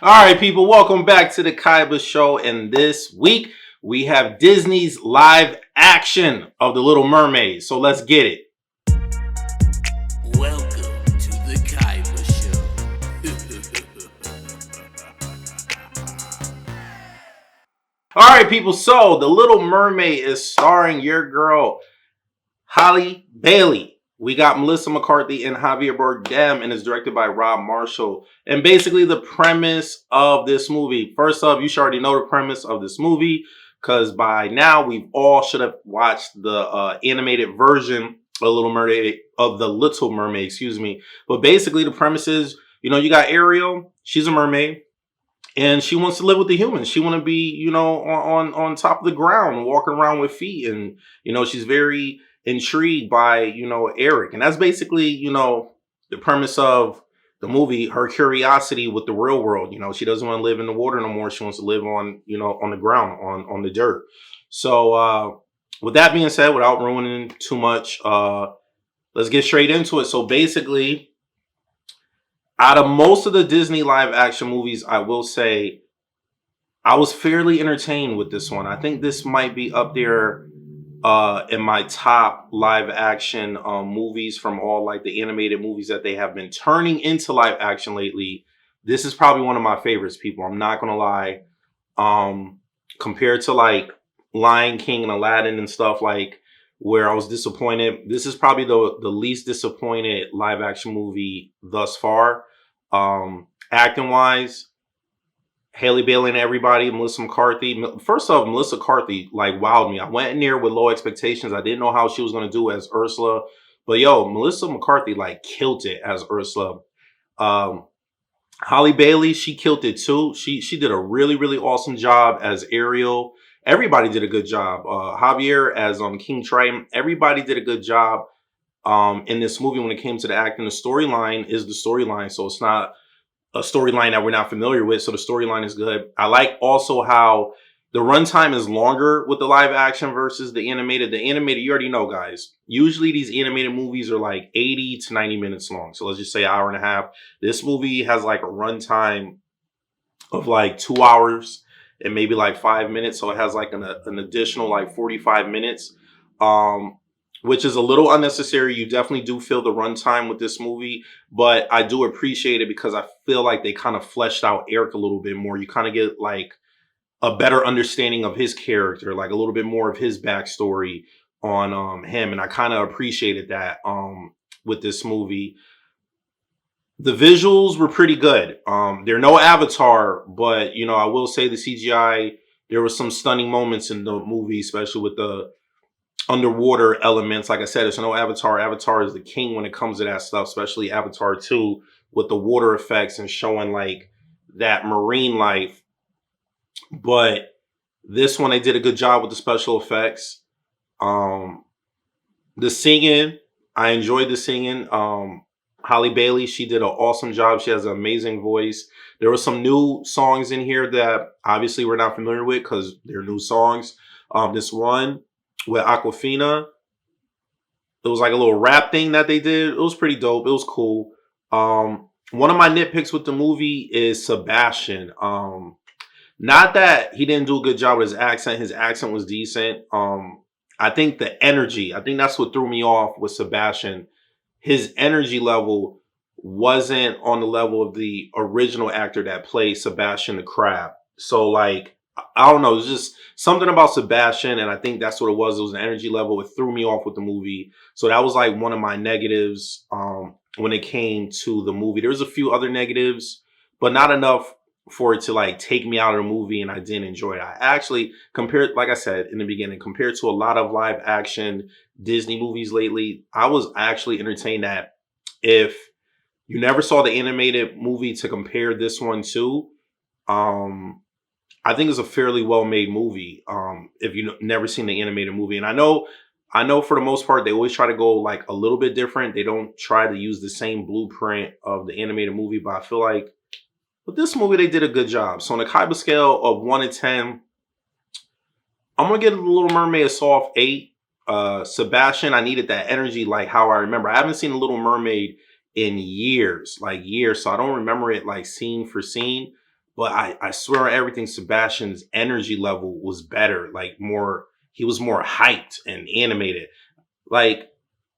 All right, people, welcome back to the Kaiba Show. And this week we have Disney's live action of The Little Mermaid. So let's get it. Welcome to the Kaiba Show. All right, people. So The Little Mermaid is starring your girl, Halle Bailey. We got Melissa McCarthy and Javier Bardem, and it's directed by Rob Marshall. And basically, the premise of this movie. First up, you should already know the premise of this movie because by now we all should have watched the animated version of the Little Mermaid. Excuse me. But basically, the premise is, you got Ariel. She's a mermaid. And she wants to live with the humans. She want to be, on top of the ground, walking around with feet. And, she's very intrigued by, Eric. And that's basically, the premise of the movie, her curiosity with the real world. She doesn't want to live in the water no more. She wants to live on, on the ground, on the dirt. So with that being said, without ruining too much, let's get straight into it. So basically, out of most of the Disney live action movies, I will say I was fairly entertained with this one. I think this might be up there in my top live action movies from all like the animated movies that they have been turning into live action lately. This is probably one of my favorites, people. I'm not gonna lie. Compared to like Lion King and Aladdin and stuff like where I was disappointed, this is probably the least disappointed live action movie thus far. Acting wise, Haley Bailey and everybody, Melissa McCarthy. First off, Melissa McCarthy like wowed me. I went in there with low expectations. I didn't know how she was gonna do as Ursula, but yo, Melissa McCarthy like killed it as Ursula. Holly Bailey, she killed it too. She did a really awesome job as Ariel. Everybody did a good job. Javier as King Triton. Everybody did a good job in this movie when it came to the acting. The storyline is the storyline, so it's not a storyline that we're not familiar with. So the storyline is good. I like also how the runtime is longer with the live action versus the animated. The animated, you already know, guys. Usually these animated movies are like 80 to 90 minutes long. So let's just say an hour and a half. This movie has like a runtime of like 2 hours and maybe like 5 minutes. So it has like an additional like 45 minutes. Which is a little unnecessary. You definitely do feel the runtime with this movie, but I do appreciate it because I feel like they kind of fleshed out Eric a little bit more. You kind of get like a better understanding of his character, like a little bit more of his backstory on him, and I kind of appreciated that with this movie. The visuals were pretty good. They're no Avatar, but I will say the CGI. There were some stunning moments in the movie, especially with the underwater elements. Like I said, it's no Avatar. Avatar is the king when it comes to that stuff, especially Avatar 2 with the water effects and showing like that marine life. But this one, they did a good job with the special effects. The singing, I enjoyed the singing. Holly Bailey, she did an awesome job. She has an amazing voice. There were some new songs in here that obviously we're not familiar with because they're new songs. This one with Aquafina, it was like a little rap thing that they did. It was pretty dope. It was cool. One of my nitpicks with the movie is Sebastian. Not that he didn't do a good job with his accent. His accent was decent. I think the energy, I think that's what threw me off with Sebastian. His energy level wasn't on the level of the original actor that played Sebastian the Crab. So like, I don't know, it was just something about Sebastian, and I think that's what it was. It was an energy level. It threw me off with the movie. So that was like one of my negatives when it came to the movie. There's a few other negatives, but not enough for it to like take me out of the movie, and I didn't enjoy it. I actually compared, like I said in the beginning, compared to a lot of live action Disney movies lately, I was actually entertained that if you never saw the animated movie to compare this one to, I think it's a fairly well-made movie. If you've never seen the animated movie, and I know for the most part they always try to go like a little bit different. They don't try to use the same blueprint of the animated movie, but I feel like with this movie they did a good job. So on a Kaiba scale of 1 to 10, I'm gonna give The Little Mermaid a soft 8. Sebastian, I needed that energy like how I remember. I haven't seen The Little Mermaid in years, like years, so I don't remember it like scene for scene. But I swear on everything, Sebastian's energy level was better, like more, he was more hyped and animated. Like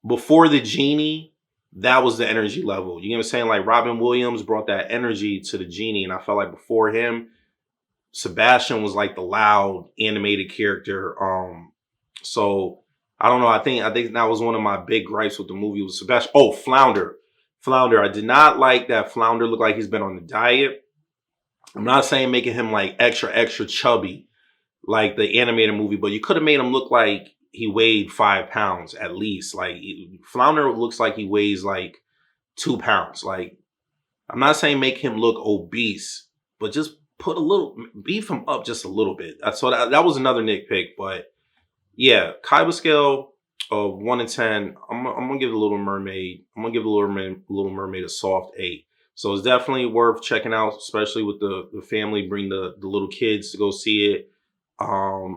before the genie, that was the energy level. You know what I'm saying? Like Robin Williams brought that energy to the genie, and I felt like before him, Sebastian was like the loud animated character. So I don't know. I think that was one of my big gripes with the movie was Sebastian. Oh, Flounder, Flounder. I did not like that Flounder looked like he's been on the diet. I'm not saying making him like extra chubby like the animated movie, but you could have made him look like he weighed 5 pounds at least. Like Flounder looks like he weighs like 2 pounds. Like I'm not saying make him look obese, but just put a little beef him up just a little bit. So that was another nitpick, but yeah, Kaiba scale of 1 to 10. I'm gonna give the Little Mermaid. I'm gonna give the Little Mermaid a soft 8. So it's definitely worth checking out, especially with the family. Bring the little kids to go see it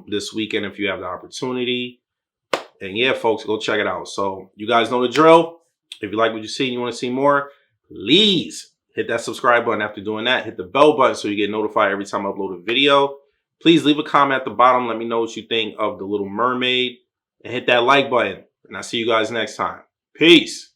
this weekend if you have the opportunity. And yeah, folks, go check it out. So you guys know the drill. If you like what you see and you want to see more, please hit that subscribe button. After doing that, hit the bell button so you get notified every time I upload a video. Please leave a comment at the bottom. Let me know what you think of The Little Mermaid. And hit that like button. And I'll see you guys next time. Peace.